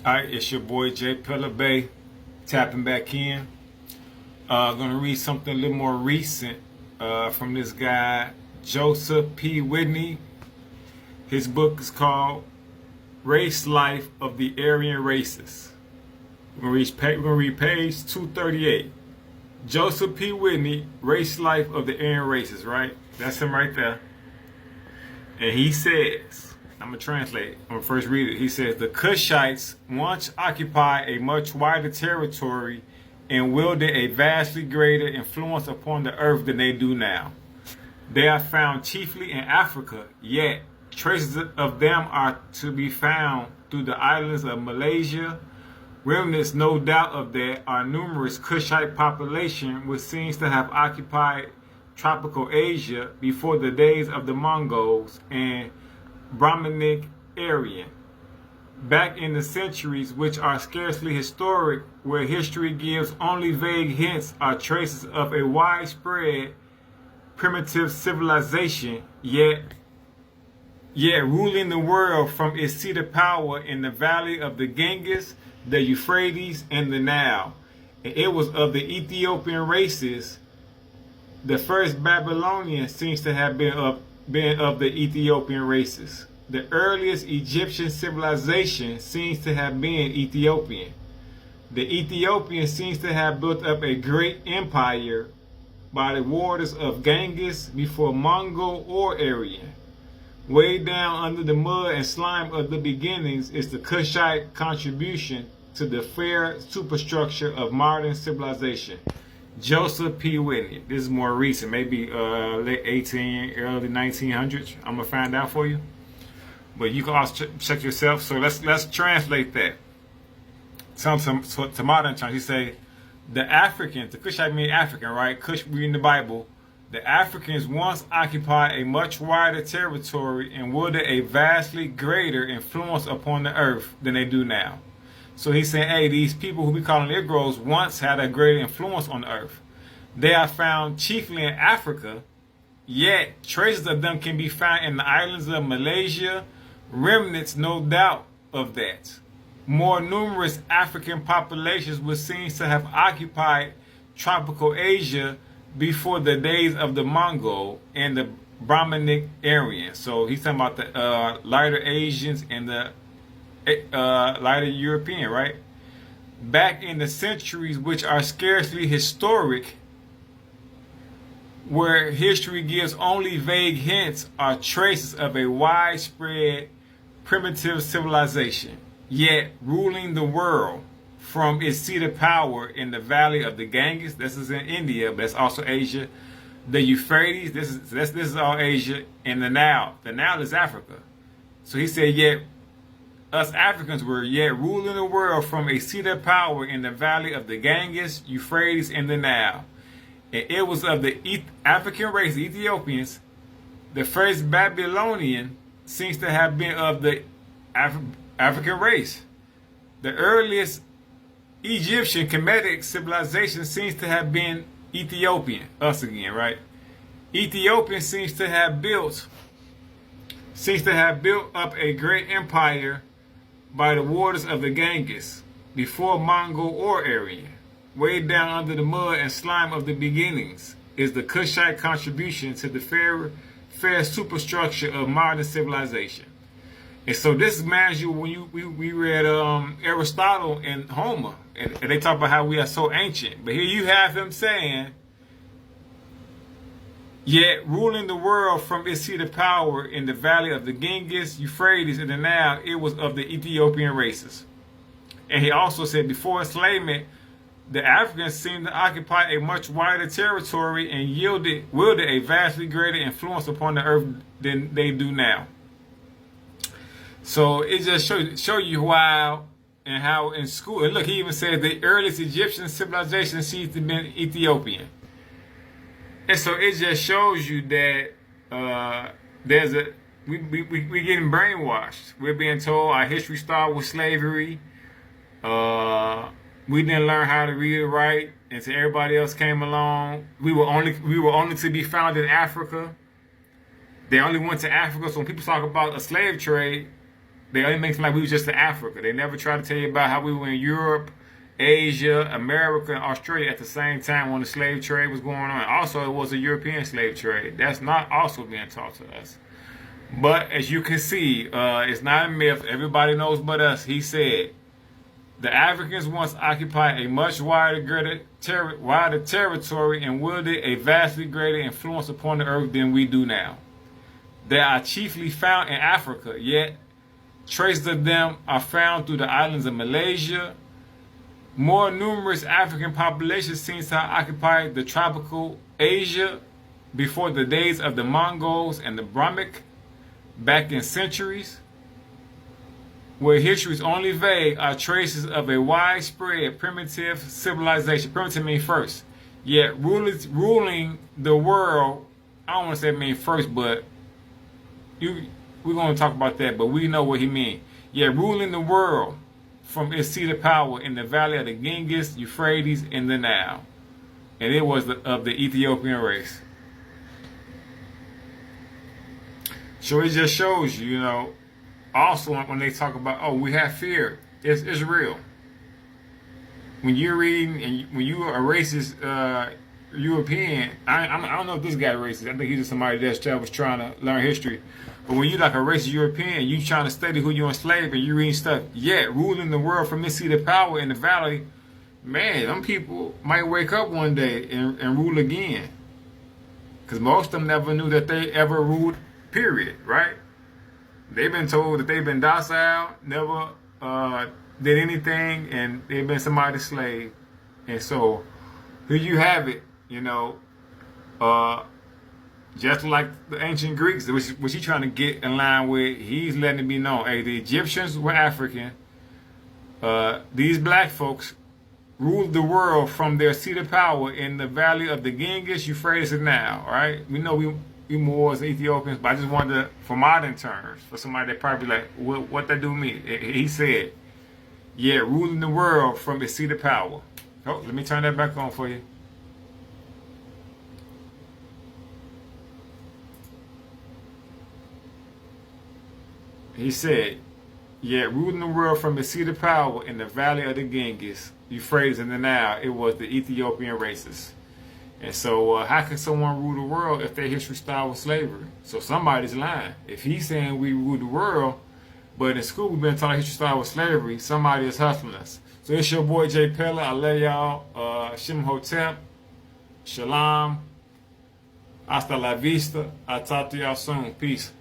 Alright, it's your boy J Pillar Bay tapping back in. Gonna read something a little more recent from this guy, Joseph P. Widney. His book is called Race Life of the Aryan Races. We're gonna read page 238. Joseph P. Widney, Race Life of the Aryan Races, right? That's him right there. And he says, I'm going to translate. I'm going to first read it. He says, the Cushites once occupied a much wider territory and wielded a vastly greater influence upon the earth than they do now. They are found chiefly in Africa, yet traces of them are to be found through the islands of Malaysia. Remnants, no doubt of that, are numerous Cushite population which seems to have occupied tropical Asia before the days of the Mongols and Brahminic Aryan. Back in the centuries which are scarcely historic, where history gives only vague hints, are traces of a widespread primitive civilization, yet ruling the world from its seat of power in the valley of the Ganges, the Euphrates, and the Nile. And it was of the Ethiopian races. The first Babylonian seems to have been of the Ethiopian races. The earliest Egyptian civilization seems to have been Ethiopian. The Ethiopian seems to have built up a great empire by the waters of Ganges before Mongol or Aryan. Way down under the mud and slime of the beginnings is the Kushite contribution to the fair superstructure of modern civilization. Joseph P. Widney. This is more recent, maybe late 18, early 1900s. I'm gonna find out for you, but you can also check yourself. So let's translate that. To modern terms, he say the Africans. The Cushite mean African, right? Cush reading the Bible. The Africans once occupied a much wider territory and wielded a vastly greater influence upon the earth than they do now. So he's saying, hey, these people who we call Negroes once had a great influence on the earth. They are found chiefly in Africa, yet traces of them can be found in the islands of Malaysia. Remnants, no doubt of that. More numerous African populations which seems to have occupied tropical Asia before the days of the Mongol and the Brahminic Aryan. So he's talking about the lighter Asians and the lighter European, right? Back in the centuries which are scarcely historic, where history gives only vague hints, are traces of a widespread primitive civilization, yet ruling the world from its seat of power in the valley of the Ganges. This is in India, but that's also Asia. The Euphrates, this is all Asia, and the Nile. The Nile is Africa. So he said, yet us Africans were yet ruling the world from a seat of power in the valley of the Ganges, Euphrates, and the Nile. And it was of the African race, the Ethiopians. The first Babylonian seems to have been of the African race. The earliest Egyptian Kemetic civilization seems to have been Ethiopian. Us again, right? Ethiopia seems to have built up a great empire by the waters of the Ganges before Mongol or Aryan. Way down under the mud and slime of the beginnings is the Kushite contribution to the fair superstructure of modern civilization. And so this reminds you when we read Aristotle and Homer, and they talk about how we are so ancient. But here you have him saying, yet ruling the world from its seat of power in the valley of the Ganges, Euphrates, and the Nile, it was of the Ethiopian races. And he also said, before enslavement, the Africans seemed to occupy a much wider territory and wielded a vastly greater influence upon the earth than they do now. So it just show you how in school, and look, he even said the earliest Egyptian civilization seems to have been Ethiopian. And so it just shows you that we're getting brainwashed. We're being told our history started with slavery. We didn't learn how to read and write until everybody else came along. We were only to be found in Africa. They only went to Africa. So when people talk about a slave trade, They only make it like we were just in Africa. They never try to tell you about how we were in Europe, Asia, America, and Australia at the same time when the slave trade was going on. Also, it was a European slave trade. That's not also being taught to us. But as you can see, it's not a myth. Everybody knows but us. He said, the Africans once occupied a much wider territory and wielded a vastly greater influence upon the earth than we do now. They are chiefly found in Africa, yet traces of them are found through the islands of Malaysia. More numerous African populations seem to have occupied the tropical Asia before the days of the Mongols and the Brahmic, back in centuries. Where history is only vague are traces of a widespread primitive civilization. Primitive means first. Yet ruling the world, I don't want to say it means first, but we're going to talk about that, but we know what he means. Yet ruling the world from its seat of power in the valley of the Ganges, Euphrates, and the Nile. And it was of the Ethiopian race. So it just shows you, also when they talk about, oh, we have fear, it's real. When you're reading and when you are a racist European, I don't know if this guy racist. I think he's just somebody that was trying to learn history. But when you like a racist European, you trying to study who you enslaved and you reading stuff, yet ruling the world from this seat of power in the valley, man, them people might wake up one day and rule again. Because most of them never knew that they ever ruled, period, right? They've been told that they've been docile, never did anything, and they've been somebody's slave. And so here you have it, just like the ancient Greeks, which he's trying to get in line with, he's letting it be known, hey, the Egyptians were African. These black folks ruled the world from their seat of power in the valley of the Ganges, Euphrates, and Nile, right? We know we Moors and Ethiopians, but I just wanted to, for modern terms, for somebody that probably like, what that do mean? He said, yeah, ruling the world from its seat of power. Oh, let me turn that back on for you. He said, yeah, ruling the world from its seat of power in the valley of the Ganges, Euphrates, and the Nile, it was the Ethiopian races. And so how can someone rule the world if their history started with slavery? So somebody's lying. If he's saying we rule the world, but in school we've been taught history started with slavery, somebody is hustling us. So it's your boy J Pella. I love y'all. Shem Hotep. Shalom. Hasta la vista. I'll talk to y'all soon. Peace.